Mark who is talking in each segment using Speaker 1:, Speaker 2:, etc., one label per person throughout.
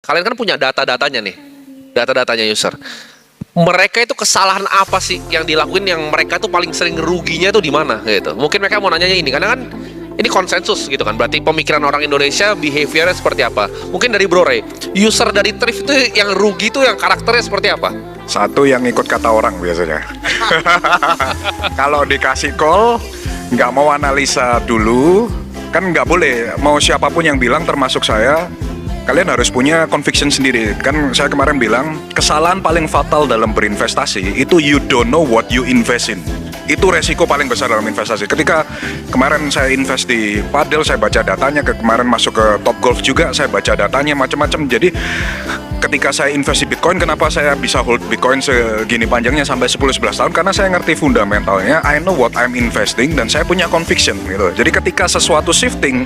Speaker 1: Kalian kan punya data-datanya nih, data-datanya user. Mereka itu kesalahan apa sih yang dilakuin yang mereka tuh paling sering ruginya tuh di mana gitu. Mungkin mereka mau nanyanya ini karena kan ini konsensus gitu kan. Berarti pemikiran orang Indonesia behaviornya seperti apa? Mungkin dari Bro Ray, user dari Thrift itu yang rugi tuh yang karakternya seperti apa?
Speaker 2: Satu, yang ikut kata orang biasanya. Kalau dikasih call, nggak mau analisa dulu, kan nggak boleh. Mau siapapun yang bilang, termasuk saya, kalian harus punya conviction sendiri. Kan saya kemarin bilang, kesalahan paling fatal dalam berinvestasi itu you don't know what you invest in. Itu resiko paling besar dalam investasi. Ketika kemarin saya invest di padel, saya baca datanya. Kemarin masuk ke Top Golf juga, saya baca datanya macam-macam. Jadi ketika saya invest di Bitcoin, kenapa saya bisa hold Bitcoin segini panjangnya sampai 10-11 tahun? Karena saya ngerti fundamentalnya, I know what I'm investing, dan saya punya conviction gitu. Jadi ketika sesuatu shifting,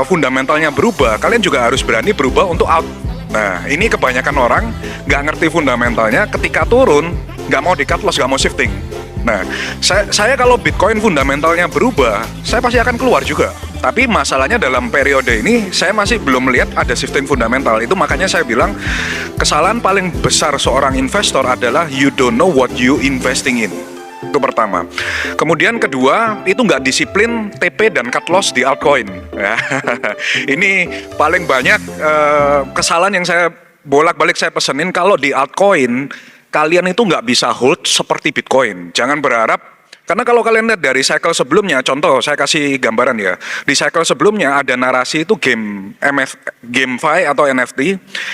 Speaker 2: fundamentalnya berubah, kalian juga harus berani berubah untuk out. Nah, ini kebanyakan orang nggak ngerti fundamentalnya, ketika turun, nggak mau di cut loss, nggak mau shifting. Nah, saya kalau Bitcoin fundamentalnya berubah, saya pasti akan keluar juga. Tapi masalahnya dalam periode ini, saya masih belum melihat ada shifting fundamental. Itu makanya saya bilang, kesalahan paling besar seorang investor adalah you don't know what you investing in. Itu pertama. Kemudian kedua, itu nggak disiplin TP dan cut loss di altcoin. Ini paling banyak kesalahan yang saya bolak-balik saya pesenin. Kalau di altcoin, kalian itu nggak bisa hold seperti Bitcoin. Jangan berharap, karena kalau kalian lihat dari cycle sebelumnya, contoh saya kasih gambaran ya, di cycle sebelumnya ada narasi itu GameFi atau NFT,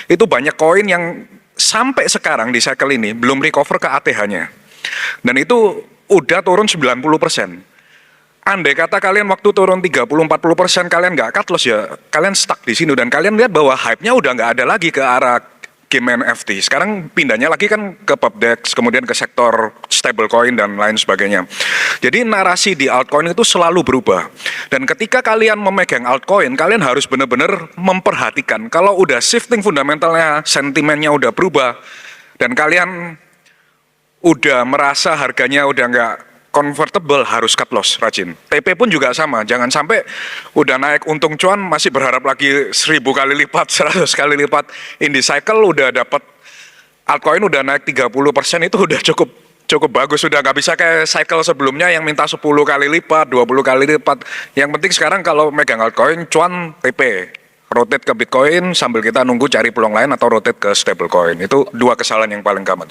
Speaker 2: itu banyak koin yang sampai sekarang di cycle ini belum recover ke ATH-nya. Dan itu udah turun 90%. Andai kata kalian waktu turun 30-40% kalian nggak cut loss ya, kalian stuck di sini, dan kalian lihat bahwa hype-nya udah nggak ada lagi ke arah game NFT. Sekarang pindahnya lagi kan ke PubDex, kemudian ke sektor stablecoin dan lain sebagainya. Jadi narasi di altcoin itu selalu berubah. Dan ketika kalian memegang altcoin, kalian harus benar-benar memperhatikan. Kalau udah shifting fundamentalnya, sentimennya udah berubah, dan kalian udah merasa harganya udah nggak convertible, harus cut loss, rajin. TP pun juga sama, jangan sampai udah naik untung cuan masih berharap lagi 1000 kali lipat, 100 kali lipat. In the cycle udah dapat altcoin udah naik 30%, itu udah cukup bagus, udah nggak bisa kayak cycle sebelumnya yang minta 10 kali lipat, 20 kali lipat. Yang penting sekarang kalau megang altcoin, cuan TP. Rotate ke Bitcoin sambil kita nunggu cari peluang lain, atau rotate ke stablecoin. Itu dua kesalahan yang paling common.